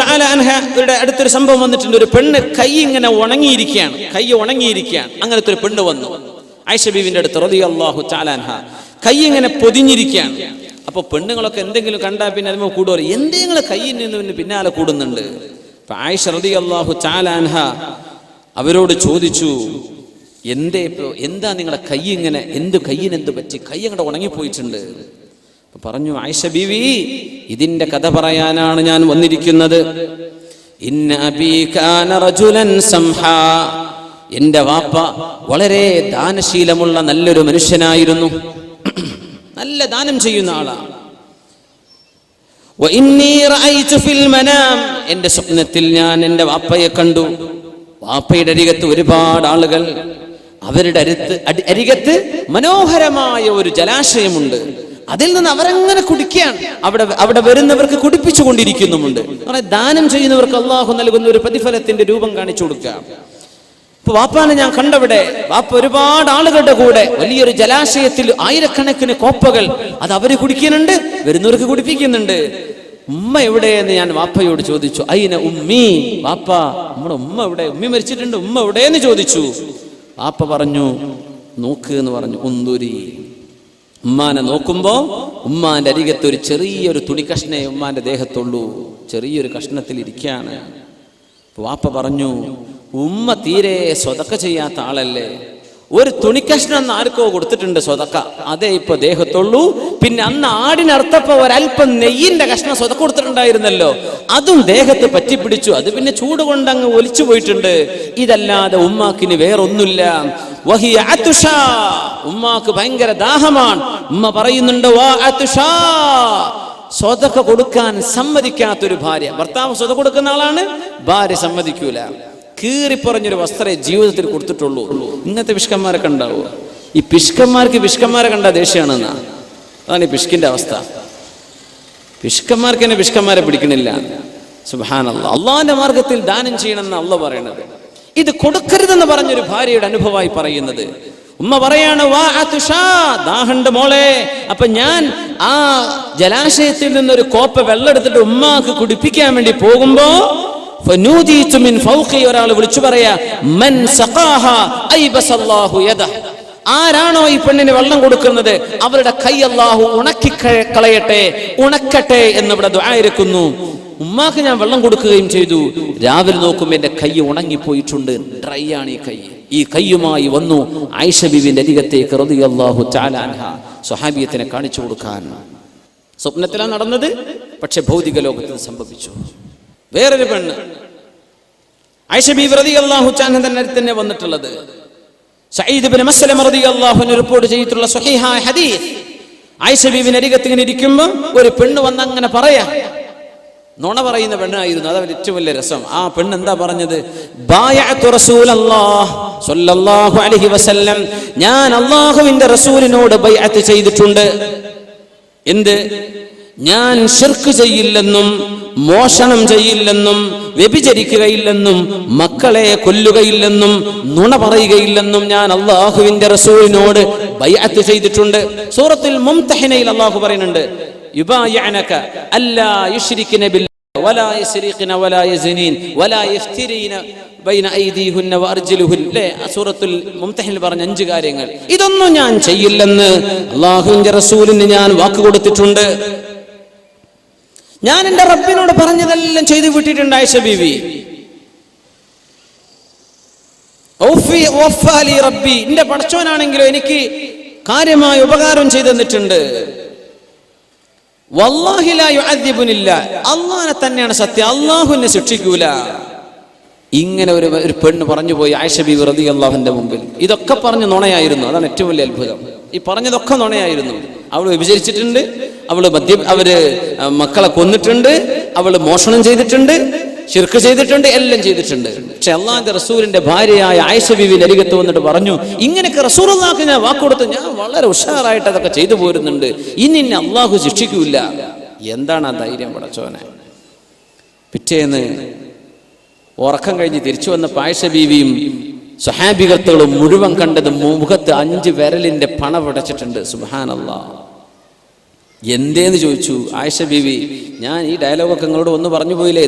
അൻഹയുടെ അടുത്തൊരു സംഭവം വന്നിട്ടുണ്ട്. ഒരു പെണ്ണ് കൈ ഇങ്ങനെ ഉണങ്ങിയിരിക്കുകയാണ്, അങ്ങനത്തെ ഒരു പെണ്ണ് വന്നു ആയിഷ ബീവിന്റെ അടുത്ത് റളിയല്ലാഹു തആല അൻഹ. കൈ ഇങ്ങനെ പൊതിഞ്ഞിരിക്കുകയാണ്. അപ്പൊ പെണ്ണുങ്ങളൊക്കെ എന്തെങ്കിലും കണ്ടാൽ പിന്നെ അതിന് കൂടുക, എന്തെങ്കിലും കൈയിൽ നിന്ന് പിന്നാലെ കൂടുന്നുണ്ട്. അപ്പൊ ആയിഷ റളിയല്ലാഹു തആല അൻഹ അവരോട് ചോദിച്ചു, എന്താ നിങ്ങളുടെ കൈ ഇങ്ങനെ, കയ്യിന് എന്ത് പറ്റി, കൈ അങ്ങോട്ട് ഉണങ്ങിപ്പോയിട്ടുണ്ട്. പറഞ്ഞു, ആയിഷ ബീവി, ഇതിന്റെ കഥ പറയാനാണ് ഞാൻ വന്നിരിക്കുന്നത്. ഇന്ന അബീ കാന റജുലൻ സംഹാ, എന്റെ വാപ്പ വളരെ ദാനശീലമുള്ള നല്ലൊരു മനുഷ്യനായിരുന്നു, നല്ല ദാനം ചെയ്യുന്ന ആളാണ്. വഇന്നീ റഅയ്തു ഫിൽ മനാം, എന്റെ സ്വപ്നത്തിൽ ഞാൻ എന്റെ വാപ്പയെ കണ്ടു. വാപ്പയുടെ അരികത്ത് ഒരുപാട് ആളുകൾ, അവരുടെ അരികത്ത് മനോഹരമായ ഒരു ജലാശയമുണ്ട്. അതിൽ നിന്ന് അവരങ്ങനെ കുടിക്കുകയാണ്. അവിടെ വരുന്നവർക്ക് കുടിപ്പിച്ചു കൊണ്ടിരിക്കുന്നുമുണ്ട്. ദാനം ചെയ്യുന്നവർക്ക് അള്ളാഹു നൽകുന്ന ഒരു പ്രതിഫലത്തിന്റെ രൂപം കാണിച്ചു കൊടുക്കുക. ഇപ്പൊ വാപ്പാനെ ഞാൻ കണ്ടവിടെ, വാപ്പ ഒരുപാട് ആളുകളുടെ കൂടെ വലിയൊരു ജലാശയത്തിൽ ആയിരക്കണക്കിന് കോപ്പകൾ അത് അവര് കുടിക്കുന്നുണ്ട്, വരുന്നവർക്ക് കുടിപ്പിക്കുന്നുണ്ട്. ഉമ്മ എവിടെയെന്ന് ഞാൻ വാപ്പയോട് ചോദിച്ചു. അയിന ഉമ്മി, വാപ്പ നമ്മുടെ ഉമ്മ എവിടെ, ഉമ്മ മരിച്ചിട്ടുണ്ട്, ഉമ്മ എവിടെയെന്ന് ചോദിച്ചു. വാപ്പ പറഞ്ഞു, നോക്ക് എന്ന് പറഞ്ഞു. ഉന്തുരി, ഉമ്മാനെ നോക്കുമ്പോ ഉമ്മാന്റെ അരികത്ത് ഒരു ചെറിയൊരു തുണി കഷ്ണേ ഉമ്മാന്റെ ദേഹത്തുള്ളൂ, ചെറിയൊരു കഷ്ണത്തിൽ ഇരിക്കുകയാണ്. വാപ്പ പറഞ്ഞു, ഉമ്മ തീരെ സ്വതക്ക ചെയ്യാത്ത ആളല്ലേ, ഒരു തുണിക്കഷ്ണം ആർക്കോ കൊടുത്തിട്ടുണ്ട് സ്വതക്ക, അതേ ഇപ്പൊ ദേഹത്തുള്ളൂ. പിന്നെ അന്ന് ആടിനർത്ഥപ്പോ ഒരല്പം നെയ്യിന്റെ കഷ്ണം സ്വതക്ക കൊടുത്തിട്ടുണ്ടായിരുന്നല്ലോ, അതും ദേഹത്ത് പറ്റിപ്പിടിച്ചു, അത് പിന്നെ ചൂട് കൊണ്ട് അങ്ങ് ഒലിച്ചു പോയിട്ടുണ്ട്. ഇതല്ലാതെ ഉമ്മാക്കിന് വേറൊന്നുമില്ല. വഹിയ അതുഷാ, ഉമ്മാക്ക് ഭയങ്കര ദാഹമാണ്. ഉമ്മ പറയുന്നുണ്ട്, വാ അതുഷാ, സ്വതക്ക കൊടുക്കാൻ സമ്മതിക്കാത്തൊരു ഭാര്യ. ഭർത്താവ് സ്വതക്ക കൊടുക്കുന്ന ആളാണ്, ഭാര്യ സമ്മതിക്കൂല. കീറിപ്പറഞ്ഞൊരു വസ്ത്രേ ജീവിതത്തിൽ കൊടുത്തിട്ടുള്ളൂ. ഇങ്ങനത്തെ പിഷ്കന്മാരൊക്കെ ഉണ്ടാവുക. ഈ പിഷ്കന്മാരെ കണ്ട ദേഷ്യമാണെന്നാ, അതാണ് ഈ പിഷ്കിന്റെ അവസ്ഥ. പിഷ്കന്മാർക്ക് തന്നെ പിഷ്കന്മാരെ പിടിക്കണില്ല. സുബ്ഹാനല്ലാഹ്, അള്ളാഹിന്റെ മാർഗത്തിൽ ദാനം ചെയ്യണമെന്ന് അള്ളാഹ് പറയണത്. ഇത് കൊടുക്കരുതെന്ന് പറഞ്ഞൊരു ഭാര്യയുടെ അനുഭവമായി പറയുന്നത്. ഉമ്മ പറയാണ്, വാ അതുഷാ, ദാഹണ്ട് മോളെ. അപ്പൊ ഞാൻ ആ ജലാശയത്തിൽ നിന്നൊരു കോപ്പ വെള്ളം എടുത്തിട്ട് ഉമ്മാക്ക് കുടിപ്പിക്കാൻ വേണ്ടി പോകുമ്പോ ഒരാൾ വിളിച്ചു പറയാ, മൻ സഖാഹാ അയ്ബസല്ലാഹു യദഹ്, ആരാണോ ഈ പെണ്ണിന് വെള്ളം കൊടുക്കുന്നത് അവരുടെ കൈ അല്ലാഹു ഉണക്കട്ടെ എന്നിവിടെ ദുആ ഇരക്കുന്നു. ഉമ്മാക്ക് ഞാൻ വെള്ളം കൊടുക്കുകയും ചെയ്തു. രാവിലെ നോക്കുമ്പോൾ എന്റെ കൈ ഉണങ്ങിപ്പോയിട്ടുണ്ട്, ഡ്രൈ ആണ് ഈ കൈ. ഈ കൈയുമായി വന്നു ആയിഷ ബീവിന്റെ അരികത്തേക്ക് റളിയല്ലാഹു തആല അൻഹ, സ്വഹാബിയത്തിനെ കാണിച്ചു കൊടുക്കാൻ. സ്വപ്നത്തിലാണ് നടന്നത്, പക്ഷെ ഭൗതിക ലോകത്തിൽ സംഭവിച്ചു. വേറൊരു പെണ്ണ് ആയിഷ ബീവി റളിയല്ലാഹു തആല തന്നെ വന്നിട്ടുള്ളത്. സഈദ് ഇബ്നു മസ്ലമ റളിയല്ലാഹു അൻഹു റിപ്പോർട്ട് ചെയ്തിട്ടുള്ള സ്വഹീഹായ ഹദീസ്. ആയിഷ ബീവിന്റെ അരികത്ത് ഇങ്ങനെ ഇരിക്കുമ്പോൾ ഒരു പെണ്ണ് വന്ന് അങ്ങനെ പറയാ, നുണ പറയുന്ന പെണ്ണായിരുന്നു. അതാണ് ഏറ്റവും വലിയ രസം. ആ പെണ്ണ് എന്താ പറഞ്ഞത്? ബായഅതു റസൂലല്ലാഹ് സ്വല്ലല്ലാഹു അലൈഹി വസല്ലം, ഞാൻ അല്ലാഹുവിന്റെ റസൂലിനോട് ബൈഅത്ത് ചെയ്തിട്ടുണ്ട്. എന്ത്? ഞാൻ ശിർക്ക് ചെയ്യില്ലെന്നും മോഷണം ചെയ്യില്ലെന്നും വ്യഭിചരിക്കുകയില്ലെന്നും മക്കളെ കൊല്ലുകയില്ലെന്നും നുണ പറയുകയില്ലെന്നും ഞാൻ അല്ലാഹുവിന്റെ റസൂലിനോട് ബൈഅത്ത് ചെയ്തിട്ടുണ്ട്. സൂറത്തുൽ മുംതഹിനയിൽ അല്ലാഹു പറയുന്നുണ്ട്, യുബായിഅനക അല്ലാ യുശ്രികന ബില്ലാഹി വലാ യസ്രിഖന വലാ യസ്നീൻ വലാ യഫ്തിരീന ബൈന ഐദീഹുന്ന വഅർജുലുഹുന്ന. സൂറത്തുൽ മുംതഹിനിൽ പറഞ്ഞ 5 കാര്യങ്ങൾ, ഇതൊന്നും ഞാൻ ചെയ്യില്ലെന്ന് അല്ലാഹുവിന്റെ റസൂലിന് ഞാൻ വാക്ക് കൊടുത്തിട്ടുണ്ട്. ഞാൻ എന്റെ റബ്ബിനോട് പറഞ്ഞതെല്ലാം ചെയ്തു വിട്ടിട്ടുണ്ട് ആയിഷ ബീവി. റബ്ബി, എന്റെ പടച്ചോനാണെങ്കിലോ എനിക്ക് കാര്യമായ ഉപകാരം ചെയ്തു തന്നിട്ടുണ്ട്. വല്ലാഹി ലാ യുഅദ്ദിബുനില്ല, അല്ലാഹനെ തന്നെയാണ് സത്യം, അല്ലാഹു എന്നെ ശിക്ഷിക്കൂല. ഇങ്ങനെ ഒരു പെണ്ണ് പറഞ്ഞു പോയി ആയിഷ ബീവി റളിയല്ലാഹുവിന്റെ മുമ്പിൽ. ഇതൊക്കെ പറഞ്ഞ് നുണയായിരുന്നു. അതാണ് ഏറ്റവും വലിയ അത്ഭുതം. ഈ പറഞ്ഞതൊക്കെ നുണയായിരുന്നു. അവള് വിചരിച്ചിട്ടുണ്ട്, അവര് മക്കളെ കൊന്നിട്ടുണ്ട്, അവള് മോഷണം ചെയ്തിട്ടുണ്ട്, ശിർക്ക് ചെയ്തിട്ടുണ്ട്, എല്ലാം ചെയ്തിട്ടുണ്ട്. പക്ഷെ അല്ലാഹുവിന്റെ റസൂലിന്റെ ഭാര്യയായ ആയിഷ ബീവിന്റെ അരികത്ത് വന്നിട്ട് പറഞ്ഞു, ഇങ്ങനെയൊക്കെ റസൂലുള്ളാഹിക്ക് ഞാൻ വാക്കുകൊടുത്ത് ഞാൻ വളരെ ഉഷാറായിട്ട് അതൊക്കെ ചെയ്തു പോരുന്നുണ്ട്, ഇനി എന്നെ അല്ലാഹു ശിക്ഷിക്കൂല. എന്താണ് ആ ധൈര്യം പടച്ചോനെ? പിറ്റേന്ന് ഉറക്കം കഴിഞ്ഞ് തിരിച്ചു വന്നപ്പോൾ ആയിഷ ബീവിയും സ്വഹാബികളും മുഴുവൻ കണ്ടത് മുഖത്ത് 5 വിരലിന്റെ പണ പിടച്ചിട്ടുണ്ട്. സുബ്ഹാനല്ലാഹ്, എന്തേന്ന് ചോദിച്ചു ആയിഷ ബീവി. ഞാൻ ഈ ഡയലോഗൊക്കെ നിങ്ങളോട് ഒന്ന് പറഞ്ഞു പോയില്ലേ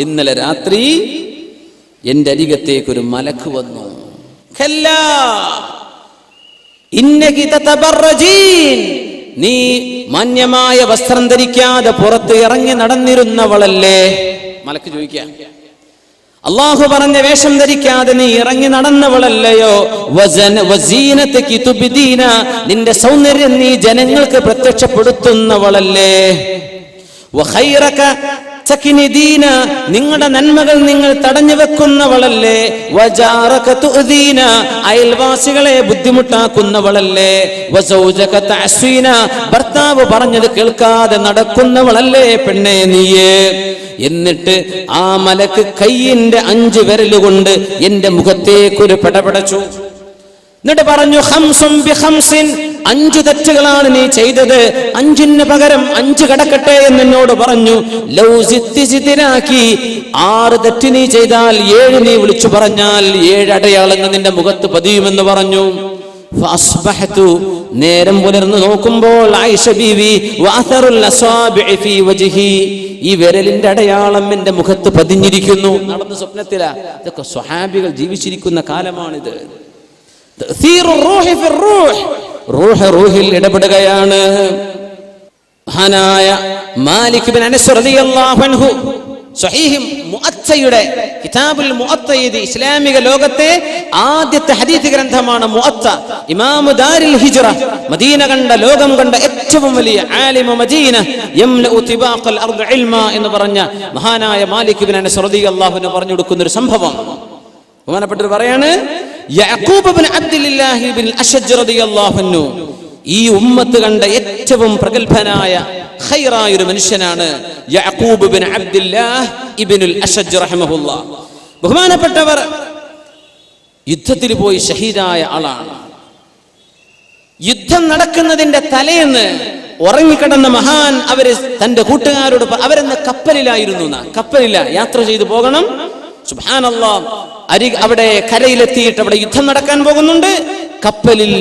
ഇന്നലെ രാത്രി എന്റെ അരികത്തേക്കൊരു മലക്ക് വന്നു. നീ മാന്യമായ വസ്ത്രം ധരിക്കാതെ പുറത്ത് ഇറങ്ങി നടന്നിരുന്നവളല്ലേ? മലക്ക് ചോദിക്കാം. അള്ളാഹു പറഞ്ഞ വേഷം ധരിക്കാതെ നീ ഇറങ്ങി നടന്നവളല്ലയോ? നിന്റെ സൗന്ദര്യം നീ ജനങ്ങൾക്ക് പ്രത്യക്ഷപ്പെടുത്തുന്നവളല്ലേ? നിങ്ങളുടെ നന്മകൾ നിങ്ങൾ തടഞ്ഞു വെക്കുന്നവളല്ലേ? അയൽവാസികളെ ബുദ്ധിമുട്ടാക്കുന്നവളല്ലേ? ഭർത്താവ് പറഞ്ഞത് കേൾക്കാതെ നടക്കുന്നവളല്ലേ പെണ്ണേ നീയേ? എന്നിട്ട് ആ മലക്ക് കയ്യിന്റെ 5 വിരലുകൊണ്ട് എന്റെ മുഖത്തേക്കൊരു പടപടച്ചു. എന്നിട്ട് പറഞ്ഞു, 5 തെറ്റുകളാണ് നീ ചെയ്തത്, 5ന് പകരം 5 കടക്കട്ടെ എന്നോട് പറഞ്ഞു. 6 തെറ്റ് നീ ചെയ്താൽ 7 നീ വിളിച്ചു പറഞ്ഞാൽ 7 അടയാളങ്ങൾ നിന്റെ മുഖത്ത് പതിയുമെന്ന് പറഞ്ഞു. നേരം പുലർന്നു നോക്കുമ്പോൾ ആയിഷ ബീവി ഈ വിരലിന്റെ അടയാളം എന്റെ മുഖത്ത് പതിഞ്ഞിരിക്കുന്നു. നടന്ന സ്വപ്നത്തിലാ. ഇതൊക്കെ സ്വഹാബികൾ ജീവിച്ചിരിക്കുന്ന കാലമാണിത്. റൂഹിൽ ഇടപെടുകയാണ്. മഹാനായ മാലിക് ബിൻ അനസ് റളിയല്ലാഹു അൻഹു സ്വഹീഹ് മുഅത്തയുടെ കിതാബുൽ മുഅത്ത, ഇസ്ലാമിക ലോകത്തെ ആദ്യത്തെ ഹദീസ് ഗ്രന്ഥമാണ് മുഅത്ത. ഇമാമു ദാരിൽ ഹിജ്റ, മദീന കണ്ട ലോകം കണ്ട ഏറ്റവും വലിയ ആലിമു മദീന, യംലഉ തിബാഖൽ അർദ് ഇൽമ എന്ന് പറഞ്ഞ മഹാനായ മാലിക് ബിൻ അനസ് റളിയല്ലാഹു അൻഹു പറഞ്ഞു കൊടുക്കുന്ന ഒരു സംഭവം. ബഹുമാനപ്പെട്ടവർ പറയാണ്, യഅഖൂബ് ബിൻ അബ്ദുല്ലാഹി ബിൻ അശ്അജ് റളിയല്ലാഹു അൻഹു ഈ ഉമ്മത്ത് കണ്ട ഏറ്റവും പ്രഗൽഭനായ ഖൈറായ ഒരു മനുഷ്യനാണ് യഅഖൂബ് ബിൻ അബ്ദുല്ലാഹ് ഇബ്നുൽ അശ്അജ് റഹിമഹുല്ലാഹ്. ബഹുമാനപ്പെട്ടവർ യുദ്ധത്തിൽ പോയി ഷഹീദായ ആളാണ്. യുദ്ധം നടക്കുന്നതിന്റെ തലേന്ന് ഉറങ്ങിക്കിടന്ന മഹാൻ അവര് തന്റെ കൂട്ടുകാരോട്, അവരെന്ന് കപ്പലിലായിരുന്നു, കപ്പലില യാത്ര ചെയ്തു പോകണം. സുബ്ഹാനല്ലാഹ്, അവിടെ കരയിലെത്തിയിട്ട് അവിടെ യുദ്ധം നടക്കാൻ പോകുന്നുണ്ട്. കപ്പലിൽ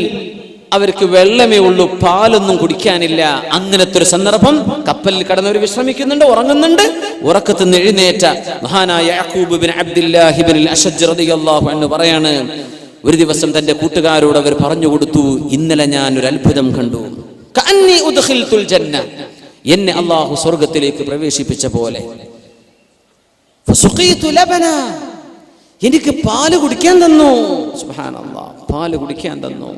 അവർക്ക് വെള്ളമേ ഉള്ളൂ, പാലൊന്നും കുടിക്കാനില്ല. അങ്ങനത്തെ ഒരു സന്ദർഭം. കപ്പലിൽ കടന്നവർ വിശ്രമിക്കുന്നുണ്ട്, ഉറങ്ങുന്നുണ്ട്. ഉറക്കത്ത് നിന്ന് എഴുന്നേറ്റ മഹാനായ യഅഖൂബ് ബിൻ അബ്ദുല്ലാഹി ഇബ്നുൽ അശ്അജ് റളിയല്ലാഹു അൻഹു പറയാണ്, ഒരു ദിവസം തന്റെ കൂട്ടുകാരോട് അവർ പറഞ്ഞു കൊടുത്തു, ഇന്നലെ ഞാൻ ഒരു അത്ഭുതം കണ്ടു. കഅന്നി ഉദ്ഖിൽതുൽ ജന്ന, എന്നെ അല്ലാഹു സ്വർഗ്ഗത്തിലേക്ക് പ്രവേശിപ്പിച്ച പോലെ. ഫസുഖീതു ലബന, എനിക്ക് പാല് കുടിക്കാൻ തന്നു. സുബ്ഹാനല്ലാഹ്, പാല് കുടിക്കാൻ തന്നു.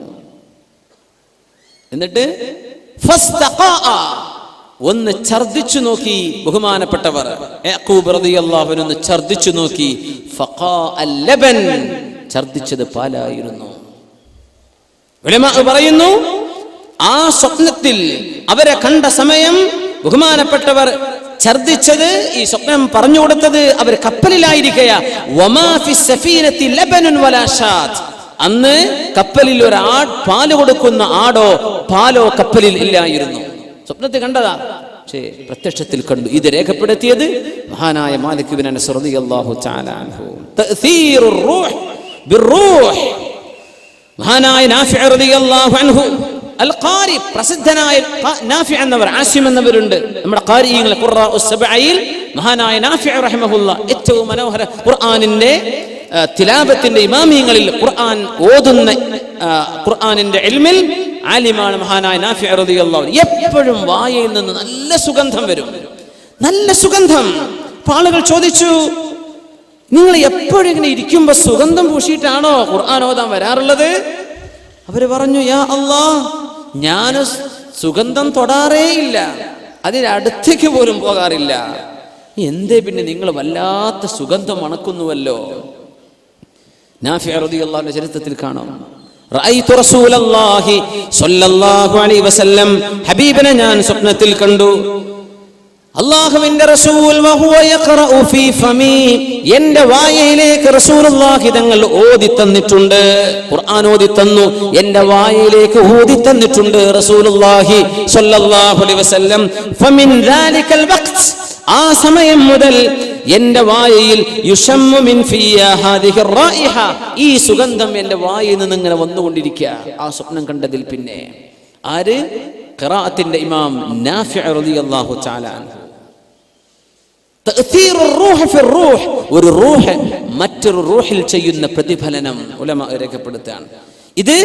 എന്നിട്ട് ഒന്ന് ഛർദിച്ചു നോക്കി. ബഹുമാനപ്പെട്ടവർ യഅഖൂബ് റളിയല്ലാഹു അൻഹു ഒന്ന് ഛർദിച്ചു നോക്കി. ഫഖാഅൽ ലബൻ, ഛർദിച്ചത് പാലായിരുന്നു. ഉലമാ പറയുന്നു, ആ സ്വപ്നത്തിൽ അവരെ കണ്ട സമയം ബഹുമാനപ്പെട്ടവർ ഛർദിച്ചത്, ഈ സ്വപ്നം പറഞ്ഞു കൊടുത്തത് അവർ കപ്പലിലായിരിക്കയാ. വമാ ഫിസ് സഫീനത്തി ലബനുൻ വലാ ഷാത്ത്, അന്ന് കപ്പലിൽ ഒരു പാല് കൊടുക്കുന്ന ആടോ പാലോ കപ്പലിൽ ഇല്ലായിരുന്നു. സ്വപ്നത്തിൽ കണ്ടതാ, പക്ഷേ പ്രത്യക്ഷത്തിൽ കണ്ടു. ഇത് രേഖപ്പെടുത്തിയത് മഹാനായ മാലിക് ബിൻ അനസ് റളിയല്ലാഹു തആല അൻഹു. തഅ്സീറുർ റൂഹ് ബിർറൂഹ്, മഹാനായ നാഫിഉ റളിയല്ലാഹു അൻഹു അൽ ഖാരി, പ്രസിദ്ധനായ നാഫിഉ എന്നവർ, ആസിം എന്നവരുണ്ട് നമ്മുടെ ഖാരികൾ ഖുർആഉസ് സബഈൽ. മഹാനായ നാഫിഉ റഹിമഹുല്ലാഹ് ഏറ്റവും മനോഹര ഖുർആനിന്റെ തിലാവത്തിന്റെ ഇമാമിയങ്ങളിൽ ഖുർആൻ ഓതുന്ന ഖുർആനിന്റെ ഇൽമിൽ ആലിമാണ് മഹാനായ നാഫിഉ റളിയല്ലാഹു അൻഹു. എപ്പോഴും വായയിൽ നിന്ന് നല്ല സുഗന്ധം വരും, നല്ല സുഗന്ധം. ആളുകൾ ചോദിച്ചു, നിങ്ങൾ എപ്പോഴും ഇങ്ങനെ ഇരിക്കുമ്പോ സുഗന്ധം പൂശിയിട്ടാണോ ഖുർആൻ ഓതാൻ വരാറുള്ളത്? അവര് പറഞ്ഞു, യാ അല്ലാഹ്, ഞാൻ സുഗന്ധം തൊടാറേയില്ല, അതിനടുത്തേക്ക് പോലും പോകാറില്ല. എന്തേ പിന്നെ നിങ്ങൾ വല്ലാത്ത സുഗന്ധം മണക്കുന്നുവല്ലോ? നാഫിഉ റളിയല്ലാഹു അൻഹു ചരിത്രത്തിൽ കാണാം, റഅയ്തു റസൂലല്ലാഹി സ്വല്ലല്ലാഹു അലൈഹി വസല്ലം, ഹബീബിനെ ഞാൻ സ്വപ്നത്തിൽ കണ്ടു. അല്ലാഹുവിന്റെ റസൂൽ വഹുവ യഖറഉ ഫീ ഫമി, എന്റെ വായയിലേക്ക് റസൂലുള്ളാഹി തങ്ങൾ ഓതി തന്നിട്ടുണ്ട്, ഖുർആൻ ഓതി തന്നു, എന്റെ വായയിലേക്ക് ഓതി തന്നിട്ടുണ്ട് റസൂലുള്ളാഹി സ്വല്ലല്ലാഹു അലൈഹി വസല്ലം. ഫമിൻ ദാലികൽ വഖ്ത്, ആ സമയം മുതൽ എന്റെ വായയിൽ യുശമ്മു മിൻ ഫിയാ ഹാദിഹി റായിഹ, ഈ സുഗന്ധം എന്റെ വായയിൽ നിന്ന് ഇങ്ങനെ വന്നുകൊണ്ടിരിക്കുക. ആ സ്വപ്നം കണ്ടതിൽ പിന്നെ ആര്? ഖിറാഅത്തിന്റെ ഇമാം നാഫിഅ റളിയല്ലാഹു തആല അൻഹു. തഅ്സീറുർ റൂഹ് ഫിർ റൂഹ്, ഒരു റൂഹ് മറ്റൊരു റൂഹിൽ ചെയ്യുന്ന പ്രതിഫലനം ഉലമ രേഖപ്പെടുത്തുകയാണ്. ഇത്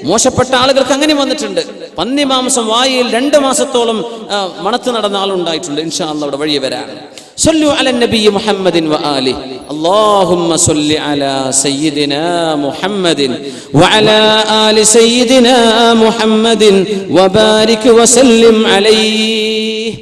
മോശപ്പെട്ട ആളുകൾക്ക് അങ്ങനെ വന്നിട്ടുണ്ട്. പന്നി മാംസം വായിൽ 2 മാസത്തോളം മണത്ത് നടന്ന ആളുണ്ടായിട്ടുണ്ട്. ഇൻഷാ അല്ലാഹ് അവിടെ വഴി വരാൻ. صلوا على النبي محمد وآله. اللهم صل على سيدنا محمد وعلى آل سيدنا محمد وبارك وسلم عليه.